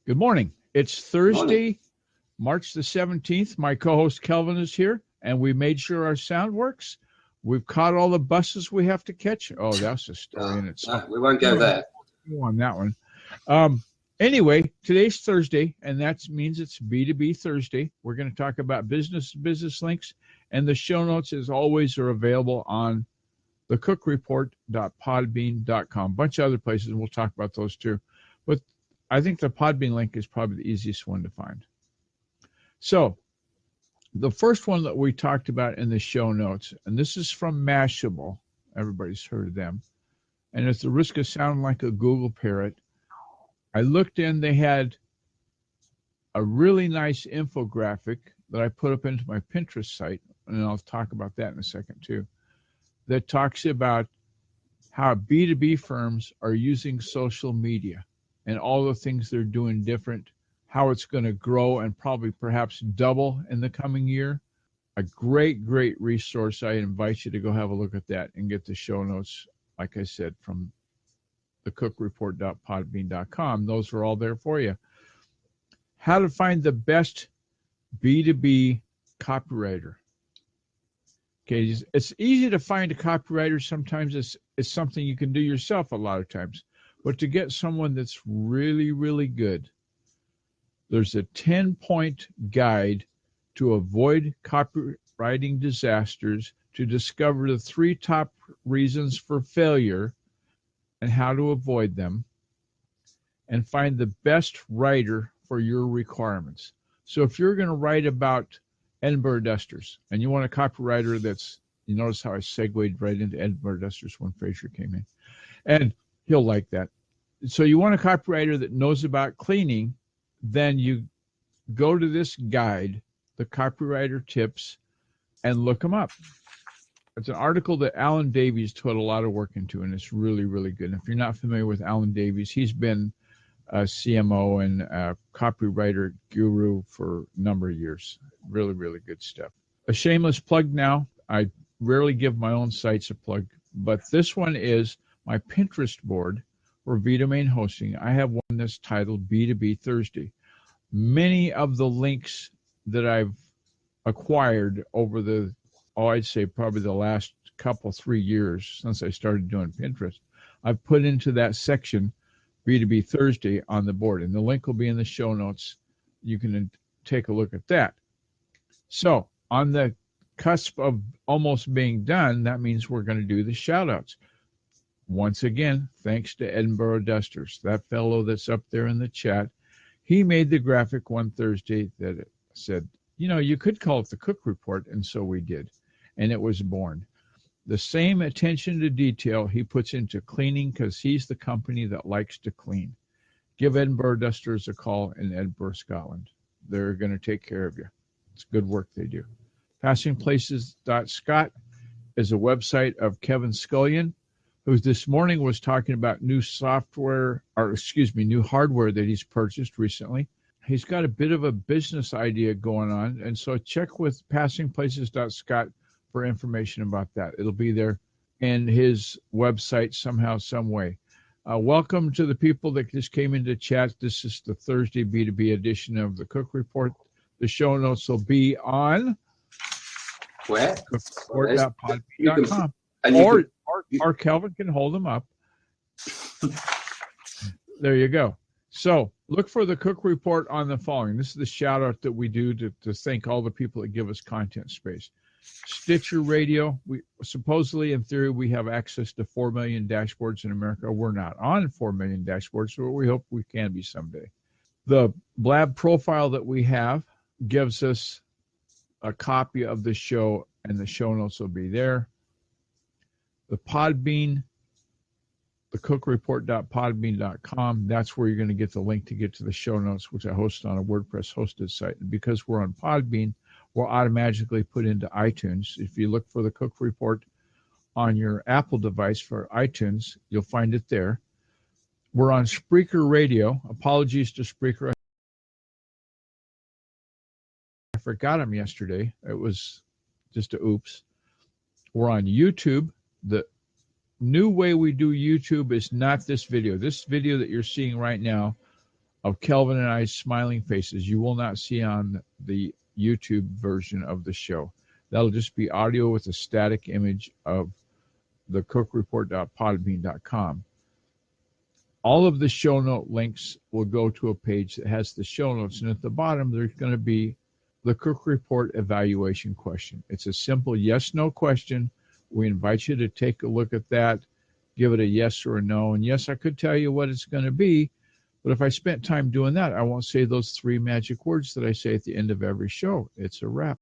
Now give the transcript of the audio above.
Good morning. It's Morning. Thursday, March the 17th. My co-host Kelvin is here, and we made sure our sound works. We've caught all the buses we have to catch. Oh, that's a story in itself. We won't go there. On that one. Anyway, today's Thursday, and that means it's B2B Thursday. We're going to talk about business links, and the show notes, as always, are available on thecookreport.podbean.com. A bunch of other places, and we'll talk about those too. But I think the Podbean link is probably the easiest one to find. So the first one that we talked about in the show notes, and this is from Mashable. Everybody's heard of them. And at the risk of sounding like a Google parrot, I looked in, they had a really nice infographic that I put up into my Pinterest site, and I'll talk about that in a second too, that talks about how B2B firms are using social media and all the things they're doing different, how it's going to grow and probably perhaps double in the coming year. A great, great resource. I invite you to go have a look at that and get the show notes, like I said, from thecookreport.podbean.com. Those are all there for you. How to find the best B2B copywriter. Okay, it's easy to find a copywriter. Sometimes it's something you can do yourself a lot of times. But to get someone that's really, really good, there's a 10-point guide to avoid copywriting disasters, to discover the 3 top reasons for failure and how to avoid them, and find the best writer for your requirements. So if you're going to write about Edinburgh Dusters and you want a copywriter that's, you notice how I segued right into Edinburgh Dusters when Fraser came in, and he'll like that. So you want a copywriter that knows about cleaning, then you go to this guide, the copywriter tips, and look them up. It's an article that Alan Davies put a lot of work into, and it's really, really good. And if you're not familiar with Alan Davies, he's been a CMO and a copywriter guru for a number of years. Really, really good stuff. A shameless plug now. I rarely give my own sites a plug, but this one is my Pinterest board for vDomain hosting. I have one that's titled B2B Thursday. Many of the links that I've acquired over the, I'd say probably the last couple, 3 years since I started doing Pinterest, I've put into that section B2B Thursday on the board, and the link will be in the show notes. You can take a look at that. So on the cusp of almost being done, that means we're going to do the shout outs. Once again, thanks to Edinburgh Dusters, that fellow that's up there in the chat. He made the graphic one Thursday that said, you know, you could call it the Cook Report, and so we did. And it was born. The same attention to detail he puts into cleaning, because he's the company that likes to clean. Give Edinburgh Dusters a call in Edinburgh, Scotland. They're going to take care of you. It's good work they do. Passingplaces.scot is a website of Kevin Scullion, who this morning was talking about new hardware that he's purchased recently. He's got a bit of a business idea going on, and so check with passingplaces.scot for information about that. It'll be there in his website somehow, some way. Welcome to the people that just came into chat. This is the Thursday B2B edition of the Cook Report. The show notes will be on where? Cookport.podbean.com. Or Kelvin can hold them up. There you go. So look for the Cook Report on the following. This is the shout out that we do to thank all the people that give us content space. Stitcher Radio, we supposedly, in theory, we have access to 4 million dashboards in America. We're not on 4 million dashboards, but we hope we can be someday. The Blab profile that we have gives us a copy of the show, and the show notes will be there. The Podbean, the cookreport.podbean.com, that's where you're going to get the link to get to the show notes, which I host on a WordPress hosted site. And because we're on Podbean, we're automatically put into iTunes. If you look for the Cook Report on your Apple device for iTunes, you'll find it there. We're on Spreaker Radio. Apologies to Spreaker. I forgot them yesterday. It was just a oops. We're on YouTube. The new way we do YouTube is not this video. This video that you're seeing right now, of Kelvin and I's smiling faces you will not see on the YouTube version of the show. That'll just be audio with a static image of the cookreport.podbean.com. All of the show note links will go to a page that has the show notes, and at the bottom there's going to be the Cook Report evaluation question. It's a simple yes/no question. We invite you to take a look at that, give it a yes or a no. And yes, I could tell you what it's going to be, but if I spent time doing that, I won't say those 3 magic words that I say at the end of every show. It's a wrap.